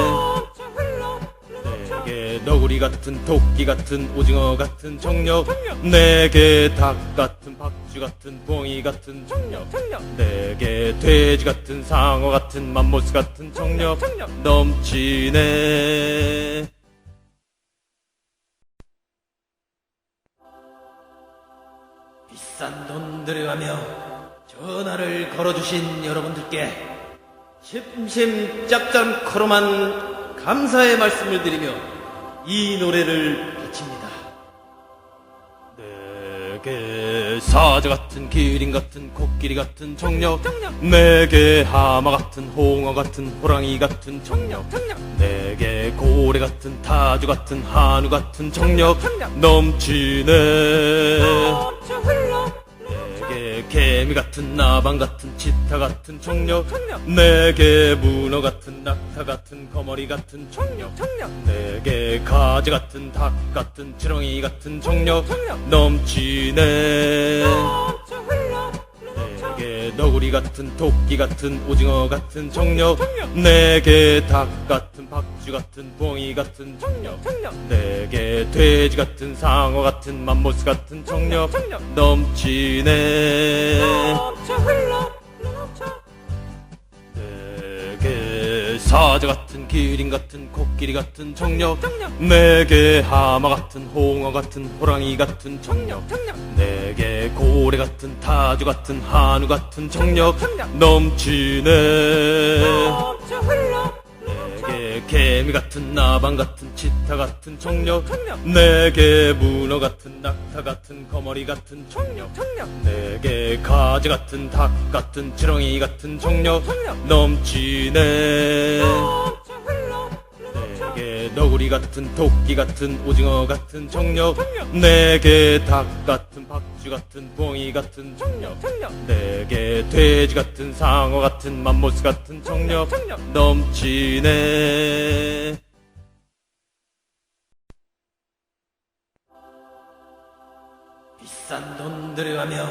S1: 내게 너구리 같은 토끼 같은 오징어 같은 청력 내게 닭 같은 박쥐 같은 부엉이 같은 청력 내게 돼지 같은 상어 같은 맘모스 같은 청력 넘치네 비싼 돈 들여가며 전화를 걸어주신 여러분들께 심심짭짭커로만 감사의 말씀을 드리며 이 노래를 바칩니다. 내게 사자 같은 기린 같은 코끼리 같은 청력 내게 하마 같은 홍어 같은 호랑이 같은 청력 내게 고래 같은 타조 같은 한우 같은 청력 넘치네 내게 개미 같은 나방 같은 치타 같은 청력 내게 문어 같은 낙타 같은 거머리 같은 청력 내게 가지 같은 닭 같은 지렁이 같은 청력 넘치네 내게 너구리 같은 토끼 같은 오징어 같은 청력 내게 닭 같은 박쥐 같은 부엉이 같은 청력 내게 돼지 같은 상어 같은 맘모스 같은 청력 넘치네 내게 사자 같은 기린 같은 코끼리 같은 청력 내게 하마 같은 홍어 같은 호랑이 같은 청력 내게 고래 같은 타조 같은 한우 같은 청력 넘치네 내게 개미 같은 나방 같은 치타 같은 청력 내게 문어 같은 낙타 같은 거머리 같은 청력 내게 가지 같은 닭 같은 지렁이 같은 청력 넘치네 내게 너구리 같은 토끼 같은 오징어 같은 청력 내게 닭 같은 박쥐 같은 부엉이 같은 청력 내게 돼지 같은 상어 같은 맘모스 같은 청력 넘치네 비싼 돈 들여가며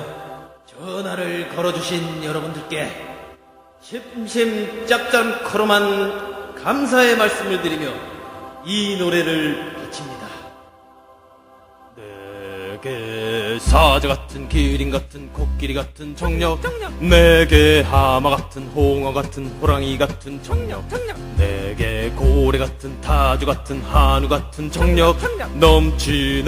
S1: 전화를 걸어주신 여러분들께 심심짭짭커로만 감사의 말씀을 드리며 이 노래를 바칩니다. 내게 사자 같은 기린 같은 코끼리 같은 청력 내게 하마 같은 홍어 같은 호랑이 같은 청력 내게 고래 같은 타조 같은 한우 같은 청력 넘치네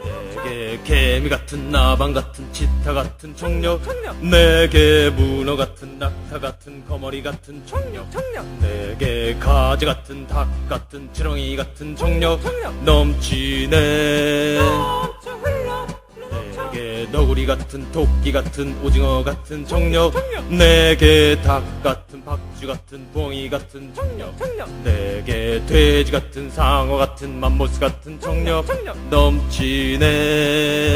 S1: 내게 개미 같은 나방 같은 치타 같은 청력 내게 문어 같은 낙타 같은 거머리 같은 청력 내게 가지 같은 닭 같은 지렁이 같은 청력 넘치네 내게 너구리 같은 토끼 같은 오징어 같은 청력 내게 닭 같은 박쥐 같은 부엉이 같은 청력 내게 돼지 같은 상어 같은 맘모스 같은 청력 넘치네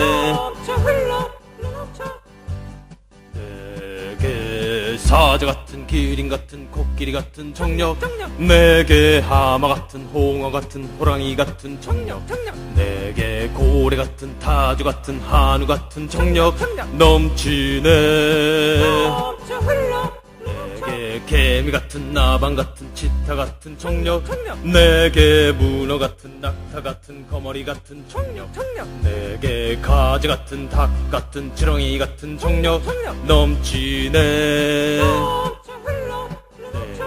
S1: 내게 사자 같은 기린 같은 코끼리 같은 청력 내게 하마 같은 홍어 같은 호랑이 같은 청력 내게 고래 같은 타조 같은 한우 같은 청력 넘치네 내게 개미 같은 나방 같은 치타 같은 청력 내게 문어 같은 낙타 같은 거머리 같은 청력 내게 가지 같은 닭 같은 지렁이 같은 청력 넘치네.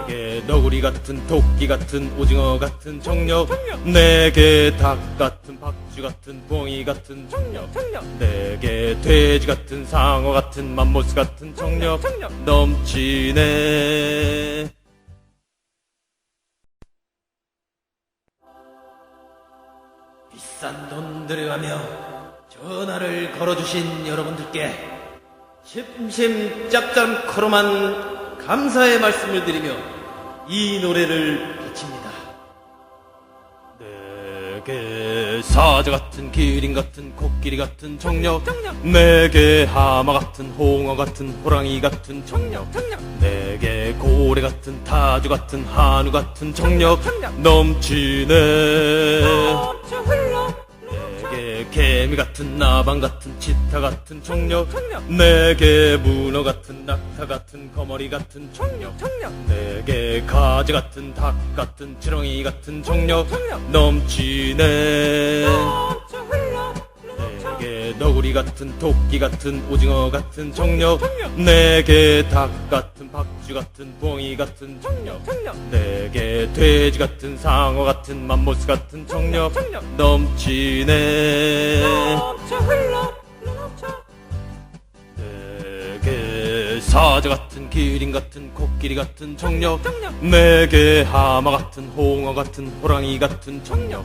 S1: 내게 너구리 같은 토끼 같은 오징어 같은 청력 내게 닭 같은 박쥐 같은 부엉이 같은 청력 내게 돼지 같은 상어 같은 맘모스 같은 청력 넘치네. 비싼 돈 들여가며 전화를 걸어주신 여러분들께 심심 짭짤코로만 감사의 말씀을 드리며 이 노래를 바칩니다. 내게 사자 같은 기린 같은 코끼리 같은 청력 내게 하마 같은 홍어 같은 호랑이 같은 청력 내게 고래 같은 타조 같은 한우 같은 청력 넘치네. 내게 개미 같은 나방 같은 치타 같은 청력 내게 문어 같은 낙타 같은 거머리 같은 청력 내게 가지 같은 닭 같은 지렁이 같은 청력 넘치네. 내게 너구리 같은 토끼 같은 오징어 같은 청력 내게 닭 같은 박쥐 같은 부엉이 같은 청력 내게 돼지 같은 상어 같은 맘모스 같은 청력 넘치네. 내게 사자 같은 기린 같은 코끼리 같은 청력 내게 하마 같은 홍어 같은 호랑이 같은 청력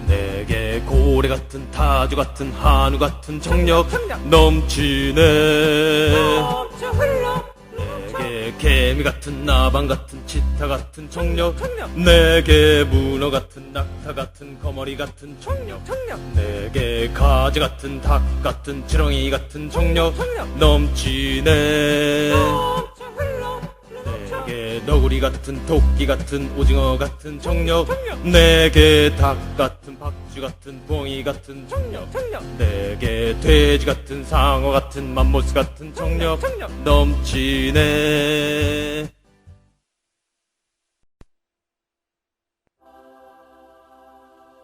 S1: 내게 고래 같은 타조 같은 한우 같은 청력 넘치네. 내게 개미 같은 나방 같은 치타 같은 청력 내게 문어 같은 낙타 같은 거머리 같은 청력 내게 가지 같은 닭 같은 지렁이 같은 청력 넘치네. 내게 너구리 같은 토끼 같은 오징어 같은 청력 내게 닭 같은 박쥐 같은 부엉이 같은 청력 내게 돼지 같은 상어 같은 맘모스 같은 청력 넘치네.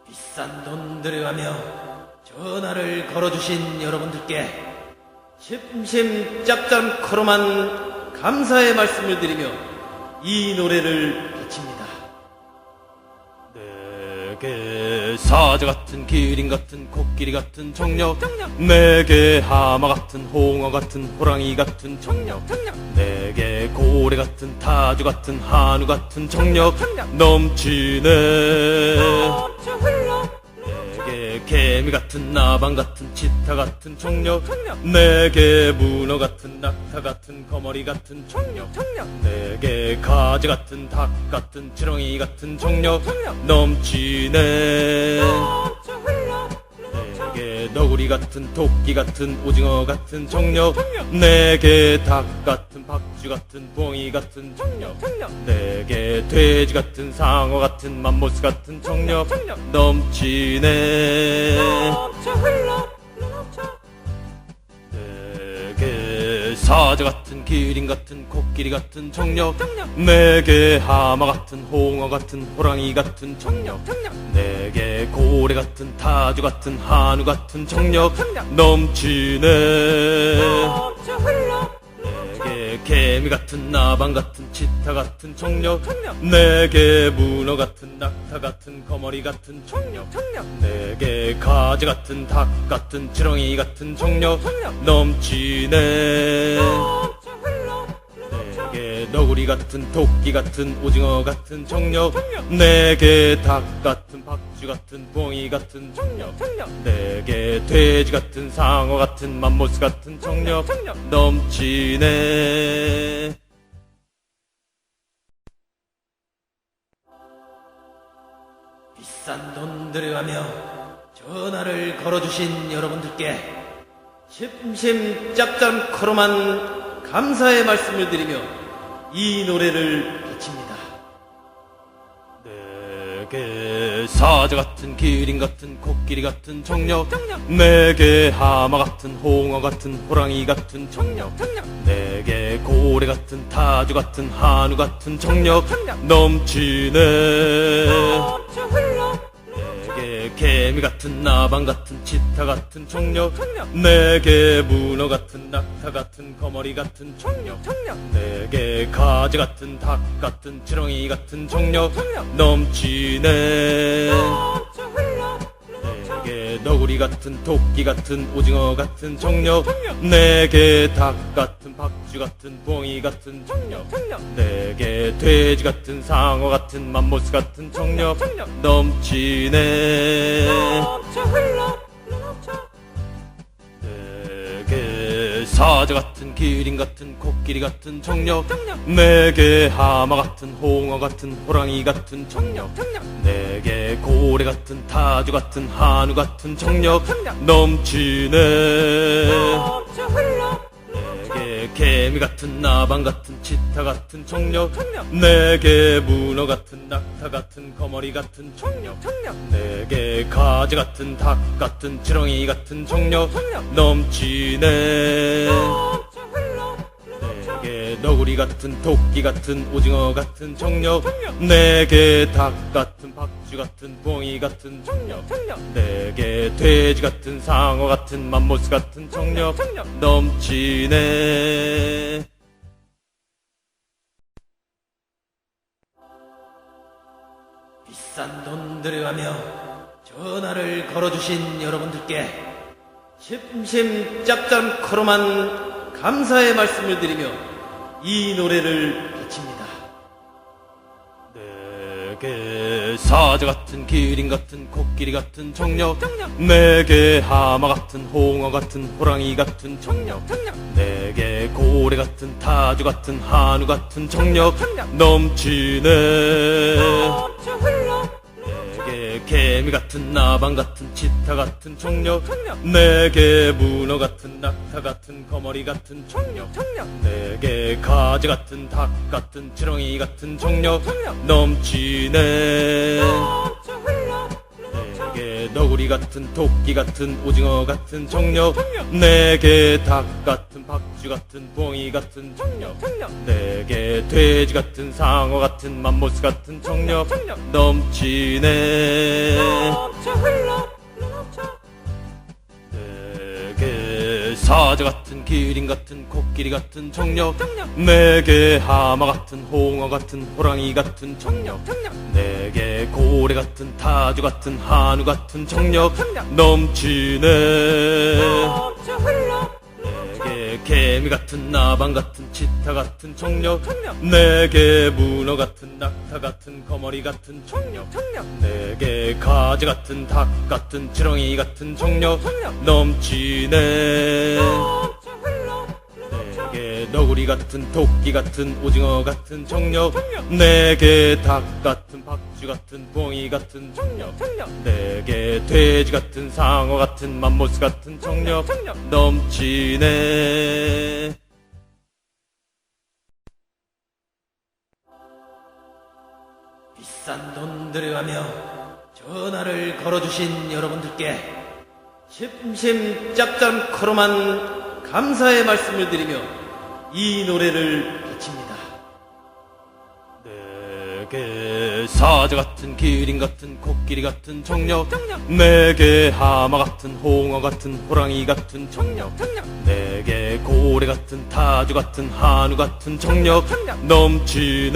S1: 비싼 돈 들여가며 전화를 걸어주신 여러분들께 심심 짭짤코로만 감사의 말씀을 드리며 이 노래를 바칩니다. 내게 사자 같은 기린 같은 코끼리 같은 청력 내게 하마 같은 홍어 같은 호랑이 같은 청력 내게 고래 같은 타조 같은 한우 같은 청력 넘치네. 내게 개미 같은 나방 같은 치타 같은 청력 내게 문어 같은 낙타 같은 거머리 같은 청력 내게 가지 같은 닭 같은 지렁이 같은 청력 넘치네. 내게 너구리 같은 토끼 같은 오징어 같은 청력 내게 닭 같은 박쥐 같은 부엉이 같은 청력 내게 돼지 같은 상어 같은 맘모스 같은 청력 넘치네. 내게 사자 같은 기린 같은 코끼리 같은 청력 내게 하마 같은 홍어 같은 호랑이 같은 청력 내게 고래 같은 타조 같은 한우 같은 청력 넘치네. 내게 개미 같은 나방 같은 치타 같은 청력 내게 문어 같은 낙타 같은 거머리 같은 청력 내게 가지 같은 닭 같은 지렁이 같은 청력 넘치네. 내게 너구리 같은 토끼 같은 오징어 같은 청력 내게 닭 같은 박쥐 같은 부엉이 같은 청력 내게 돼지 같은 상어 같은 맘모스 같은 청력 넘치네. 비싼 돈 들여가며 전화를 걸어주신 여러분들께 심심 짭짤코로만 감사의 말씀을 드리며 이 노래를 바칩니다. 내게 사자 같은 기린 같은 코끼리 같은 청력 내게 하마 같은 홍어 같은 호랑이 같은 청력 내게 고래 같은 타조 같은 한우 같은 청력 넘치네. 내게 개미 같은 나방 같은 치타 같은 청력 내게 문어 같은 낙타 같은 거머리 같은 청력 내게 가지 같은 닭 같은 지렁이 같은 청력 넘치네. 내게 너구리 같은 토끼 같은 오징어 같은 청력 내게 닭 같은 박쥐 같은 부엉이 같은 청력 내게 돼지 같은 상어 같은 맘모스 같은 청력 넘치네. 내게 사자 같은 기린 같은 코끼리 같은 청력 내게 하마 같은 홍어 같은 호랑이 같은 청력 내게 고래 같은 타조 같은 한우 같은 청력 넘치네. 내게 개미 같은 나방 같은 치타 같은 청력 내게 문어 같은 낙타 같은 거머리 같은 청력 내게 가지 같은 닭 같은 지렁이 같은 청력 넘치네. 내게 너구리 같은 토끼 같은 오징어 같은 청력 내게 닭 같은 박쥐 같은 부엉이 같은 청력 내게 돼지 같은 상어 같은 맘모스 같은 청력 넘치네. 비싼 돈 들여가며 전화를 걸어주신 여러분들께 심심짭짭커로만 감사의 말씀을 드리며 이 노래를 바칩니다. 내게 사자 같은 기린 같은 코끼리 같은 청력 내게 하마 같은 홍어 같은 호랑이 같은 청력 내게 고래 같은 타조 같은 한우 같은 청력 넘치네. 내게 개미 같은 나방 같은 치타 같은 청력 내게 문어 같은 낙타 같은 거머리 같은 청력 내게 가지 같은 닭 같은 지렁이 같은 청력 넘치네. 내게 너구리 같은 토끼 같은 오징어 같은 청력 내게 닭 같은 박쥐 같은 부엉이 같은 청력 내게 돼지 같은 상어 같은 맘모스 같은 청력 넘치네. 내게 사자 같은 기린 같은 코끼리 같은 청력 내게 하마 같은 홍어 같은 호랑이 같은 청력 내게 고래 같은 타조 같은 한우 같은 청력 넘치네. 내게 개미 같은 나방 같은 치타 같은 청력 내게 문어 같은 낙타 같은 거머리 같은 청력 내게 가지 같은 닭 같은 지렁이 같은 청력 넘치네. 내게 너구리 같은 토끼 같은 오징어 같은 청력 내게 닭 같은 박쥐 같은 부엉이 같은 청력 내게 돼지 같은 상어 같은 맘모스 같은 청력 넘치네. 비싼 돈 들여가며 전화를 걸어주신 여러분들께 심심짭짭커로만 감사의 말씀을 드리며 이 노래를 바칩니다. 내게 사자 같은 기린 같은 코끼리 같은 청력 내게 하마 같은 홍어 같은 호랑이 같은 청력 내게 고래 같은 타조 같은 한우 같은 청력 넘치네.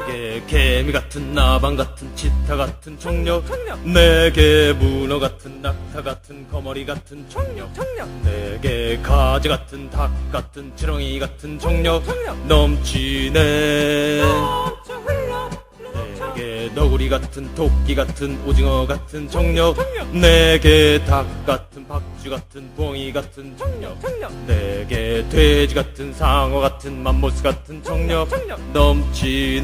S1: 내게 개미 같은 나방 같은 치타 같은 청력 내게 문어 같은 낙타 같은 거머리 같은 청력 내게 가지 같은 닭 같은 지렁이 같은 청력 넘치네. 내게 너구리 같은 토끼 같은 오징어 같은 청력 내게 닭 같은 박쥐 같은 부엉이 같은 청력 내게 돼지 같은 상어 같은 맘모스 같은 청력 넘치네.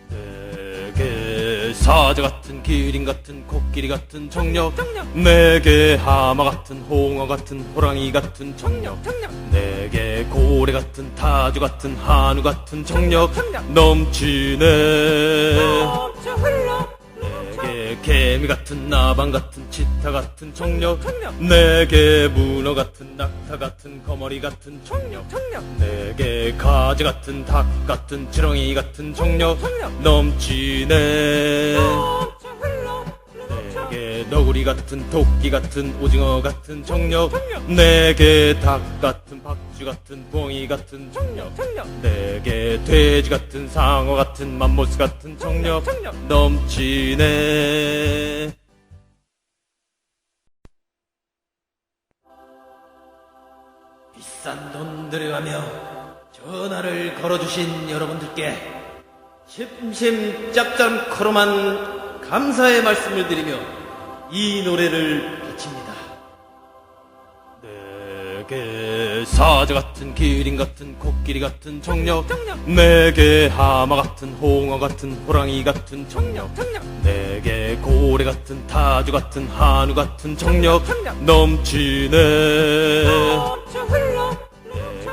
S1: 내게 사자 사자 같은 기린 같은 코끼리 같은 청력 내게 하마 같은 홍어 같은 호랑이 같은 청력 내게 고래 같은 타조 같은 한우 같은 청력 넘치네. 내게 개미 같은 나방 같은 치타 같은 청력 내게 문어 같은 낙타 같은 거머리 같은 청력 내게 가지 같은 닭 같은 지렁이 같은 청력 넘치네. 내게 너구리 같은 토끼 같은 오징어 같은 청력 내게 닭 같은 박쥐 같은 부엉이 같은 청력 내게 돼지 같은 상어 같은 맘모스 같은 청력 넘치네. 비싼 돈 들여가며 전화를 걸어주신 여러분들께 심심짭짭커로만 감사의 말씀을 드리며 이 노래를 바칩니다. 내게 사자 같은 기린 같은 코끼리 같은 청력 내게 하마 같은 홍어 같은 호랑이 같은 청력 내게 고래 같은 타조 같은 한우 같은 청력 넘치네.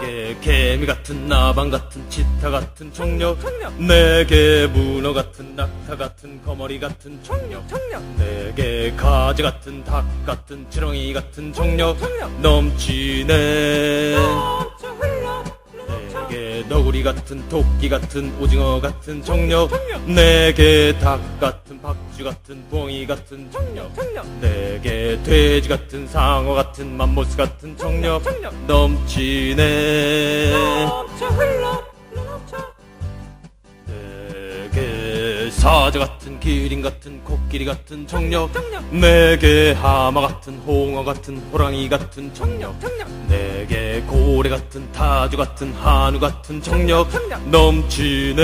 S1: 내게 개미 같은 나방 같은 치타 같은 청력 내게 문어 같은 낙타 같은 거머리 같은 청력 내게 가지 같은 닭 같은 지렁이 같은 청력 넘치네. 내게 너구리 같은 토끼 같은 오징어 같은 청력 내게 닭 같은 박쥐 같은 부엉이 같은 청력 내게 돼지 같은 상어 같은 맘모스 같은 청력 넘치네. 내게 사자 같은 기린 같은 코끼리 같은 청력 내게 하마 같은 홍어 같은 호랑이 같은 청력 내게 고래 같은 타조 같은 한우 같은 청력 넘치네.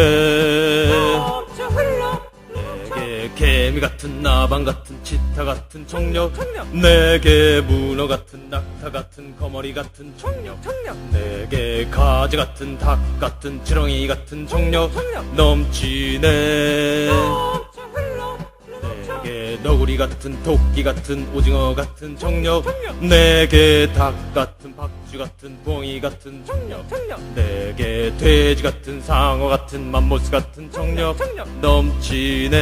S1: 내게 개미 같은 나방 같은 치타 같은 청력 내게 문어 같은 낙타 같은 거머리 같은 청력 내게 가지 같은 닭 같은 지렁이 같은 청력 넘치네. 내게 너구리 같은 토끼 같은 오징어 같은 청력 내게 닭 같은 박쥐 같은 부엉이 같은 청력 내게 돼지 같은 상어 같은 맘모스 같은 청력 넘치네.